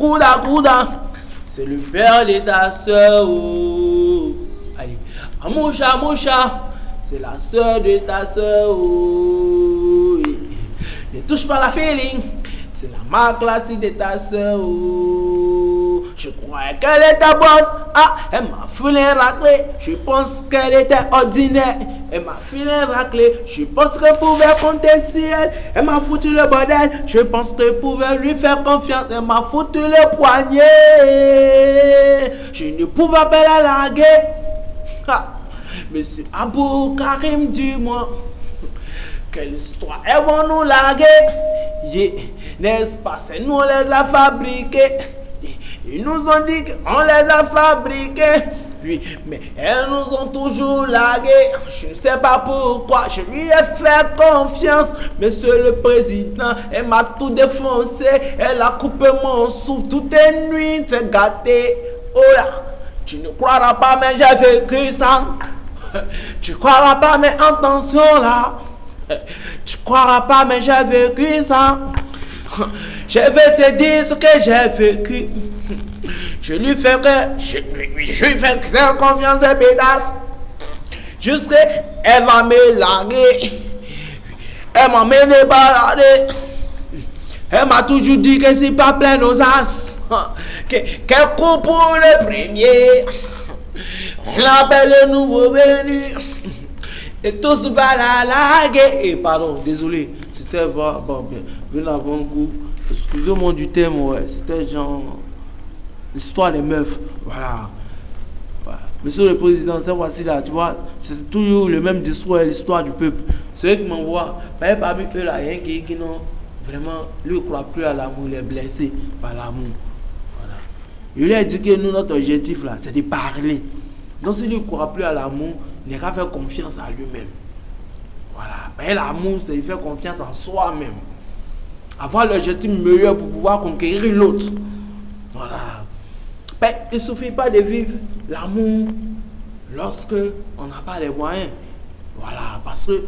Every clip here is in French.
Kouda, c'est le père de ta soeur. Oh. Allez, Amoucha, c'est la soeur de ta soeur. Oh. Ne touche pas la feeling, c'est la marque classique de ta soeur. Oh. Je croyais qu'elle était bonne. Ah, elle m'a filé un raclé. Je pense qu'elle était ordinaire. Elle m'a filé un raclé. Je pense que je pouvais compter sur elle. Elle m'a foutu le bordel. Je pense que je pouvais lui faire confiance. Elle m'a foutu le poignet. Je ne pouvais pas la larguer. Ah, Monsieur Abou Karim, dis-moi, quelle histoire elles vont nous larguer? Yeah. N'est-ce pas? C'est nous, on les a fabriqués. Ils nous ont dit qu'on les a fabriqués. Oui, mais elles nous ont toujours largués. Je ne sais pas pourquoi. Je lui ai fait confiance. Monsieur le président, elle m'a tout défoncé. Elle a coupé mon souffle. Toutes les nuits, c'est gâté. Oh là, tu ne croiras pas, mais j'ai vécu ça. Tu croiras pas mes intentions là. Tu croiras pas, mais j'ai vécu ça. Je vais te dire ce que j'ai vécu. Je lui fais confiance et pédasse. Je sais, elle va me larguer. Elle m'a mené balader. Elle m'a toujours dit que c'est pas plein nos as. Qu'elle coupe pour le premier. On l'appelle le nouveau venu. Et tous va la larguer. Et pardon, désolé. C'était bon, bien avant le coup. Excusez-moi du thème, ouais. C'était genre l'histoire des meufs. Voilà. Monsieur le président, c'est voici là, tu vois, c'est toujours le même discours, l'histoire du peuple. C'est eux qui m'envoient. Parmi eux là, il y a un qui n'ont vraiment, lui ne croit plus à l'amour, il est blessé par l'amour. Voilà. Il lui a dit que nous, notre objectif là, c'est de parler. Donc s'il ne croit plus à l'amour, il n'a qu'à faire confiance à lui-même. Voilà. L'amour, c'est de faire confiance en soi-même. Avoir l'objectif meilleur pour pouvoir conquérir l'autre. Voilà. Il ne suffit pas de vivre l'amour lorsque on n'a pas les moyens. Voilà. Parce que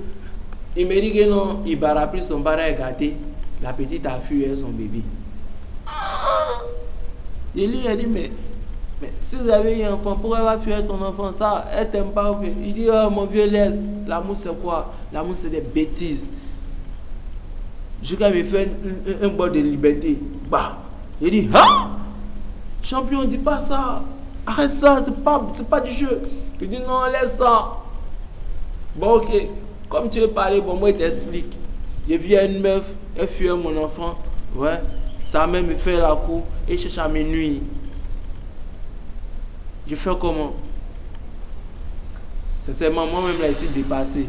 il me dit que non, il va rappeler son barrage gâté. La petite a fui son bébé. Il lui a dit, mais si vous avez un enfant, pourquoi elle va fuir ton enfant? Ça, elle t'aime pas. Il dit, oh mon vieux, laisse. L'amour c'est quoi? L'amour c'est des bêtises. Jusqu'à me faire un bord de liberté. Bah. Il dit, hein? Champion, dis pas ça. Arrête ça, c'est pas du jeu. Il dit, non, laisse ça. Bon, ok. Comme tu veux parler, bon, moi, je t'explique. Je viens une meuf, elle fuit mon enfant. Ouais. Sa mère me fait la cour et cherche à minuit. Je fais comment? Sincèrement, moi-même, là, ici, dépassé.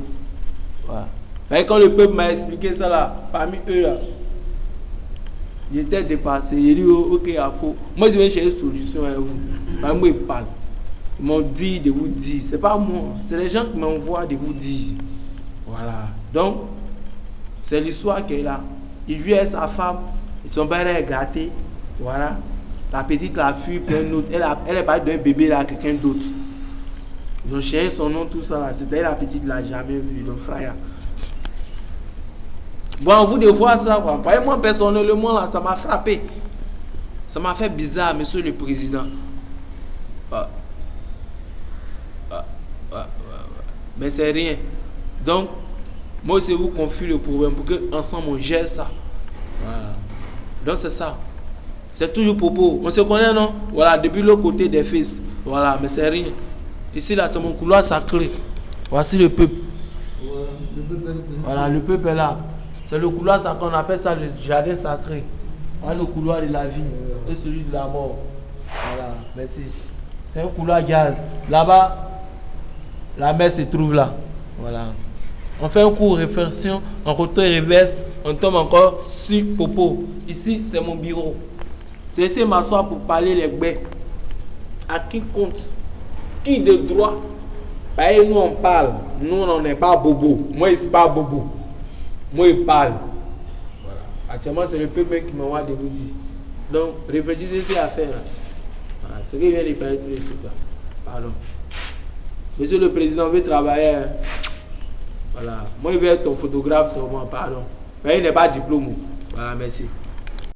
Voilà. Mais quand le peuple m'a expliqué ça, là, parmi eux, là, j'étais dépassé. J'ai dit, oh, ok, à faux. Moi, je vais chercher une solution à vous. Moi, ils parlent. Ils m'ont dit de vous dire. C'est pas moi. C'est les gens qui m'envoient de vous dire. Voilà. Donc, c'est l'histoire qu'elle a. Il vit avec sa femme. Son père est gâté. Voilà. La petite l'a fui pour un autre. Elle est partie d'un bébé là, quelqu'un d'autre. Ils ont cherché son nom, tout ça. C'était la petite, l'a jamais vu. Donc, frère. Bon, vous de voir ça, quoi. Moi, personnellement, là, ça m'a frappé. Ça m'a fait bizarre, monsieur le président. Mais c'est rien. Donc, moi, je vous confie le problème pour qu'ensemble on gère ça. Voilà. Donc, c'est ça. C'est toujours propos. On se connaît, non? Voilà, depuis l'autre côté des fils. Voilà, mais c'est rien. Ici, là, c'est mon couloir sacré. Voici le peuple. Voilà, le peuple est là. C'est le couloir sacré, on appelle ça le jardin sacré. Voilà le couloir de la vie et celui de la mort. Voilà, merci. C'est un couloir gaz. Là-bas, la mer se trouve là. Voilà. On fait un cours de réflexion, on retourne reverse, on tombe encore sur Popo. Ici, c'est mon bureau. C'est ici m'asseoir pour parler les baies. À qui compte? Qui de droit? Bah, nous on parle. Nous on n'est pas bobo. Moi, je ne suis pas bobo. Moi, il parle. Voilà. Actuellement, c'est le peuple qui m'envoie de vous dire. Donc, réfléchissez ces affaires-là. Voilà. Ce qui vient de faire tous les trucs là. Pardon. Monsieur le président veut travailler. Voilà. Moi, je vais être ton photographe seulement. Pardon. Mais il n'est pas diplôme. Voilà, merci.